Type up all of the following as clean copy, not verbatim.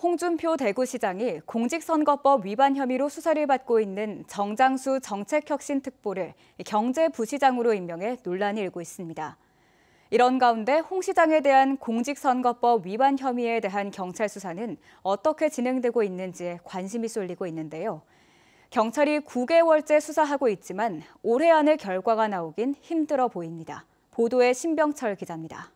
홍준표 대구시장이 공직선거법 위반 혐의로 수사를 받고 있는 정장수 정책혁신특보를 경제부시장으로 임명해 논란이 일고 있습니다. 이런 가운데 홍 시장에 대한 공직선거법 위반 혐의에 대한 경찰 수사는 어떻게 진행되고 있는지에 관심이 쏠리고 있는데요. 경찰이 9개월째 수사하고 있지만 올해 안에 결과가 나오긴 힘들어 보입니다. 보도에 신병철 기자입니다.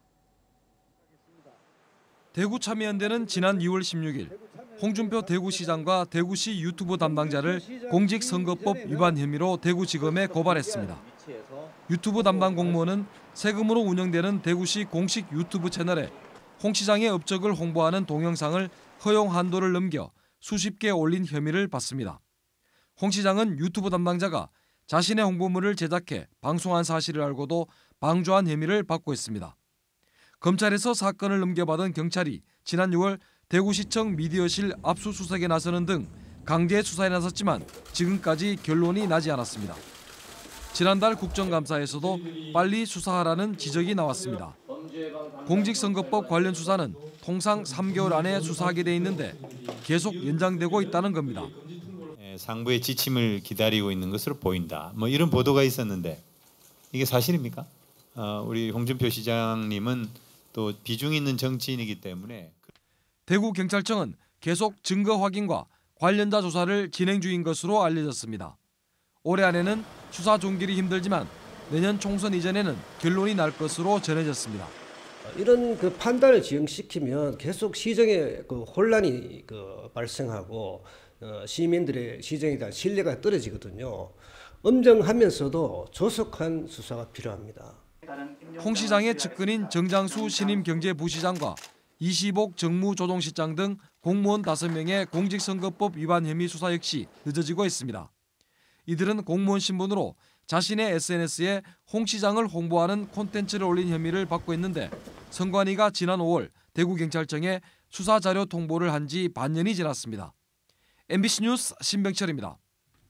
대구참여연대는 지난 2월 16일 홍준표 대구시장과 대구시 유튜브 담당자를 공직선거법 위반 혐의로 대구지검에 고발했습니다. 유튜브 담당 공무원은 세금으로 운영되는 대구시 공식 유튜브 채널에 홍 시장의 업적을 홍보하는 동영상을 허용 한도를 넘겨 수십 개 올린 혐의를 받습니다. 홍 시장은 유튜브 담당자가 자신의 홍보물을 제작해 방송한 사실을 알고도 방조한 혐의를 받고 있습니다. 검찰에서 사건을 넘겨받은 경찰이 지난 6월 대구시청 미디어실 압수수색에 나서는 등 강제 수사에 나섰지만 지금까지 결론이 나지 않았습니다. 지난달 국정감사에서도 빨리 수사하라는 지적이 나왔습니다. 공직선거법 관련 수사는 통상 3개월 안에 수사하게 돼 있는데 계속 연장되고 있다는 겁니다. 상부의 지침을 기다리고 있는 것으로 보인다. 이런 보도가 있었는데 이게 사실입니까? 우리 홍준표 시장님은 또 비중 있는 정치인이기 때문에 대구경찰청은 계속 증거 확인과 관련자 조사를 진행 중인 것으로 알려졌습니다. 올해 안에는 수사 종결이 힘들지만 내년 총선 이전에는 결론이 날 것으로 전해졌습니다. 이런 판단을 지연시키면 계속 시정에 혼란이 발생하고 시민들의 시정에 대한 신뢰가 떨어지거든요. 엄정하면서도 조속한 수사가 필요합니다. 홍 시장의 측근인 정장수 신임 경제부시장과 이시복 정무조정실장 등 공무원 5명의 공직선거법 위반 혐의 수사 역시 늦어지고 있습니다. 이들은 공무원 신분으로 자신의 SNS에 홍 시장을 홍보하는 콘텐츠를 올린 혐의를 받고 있는데 선관위가 지난 5월 대구경찰청에 수사자료 통보를 한 지 반년이 지났습니다. MBC 뉴스 신병철입니다.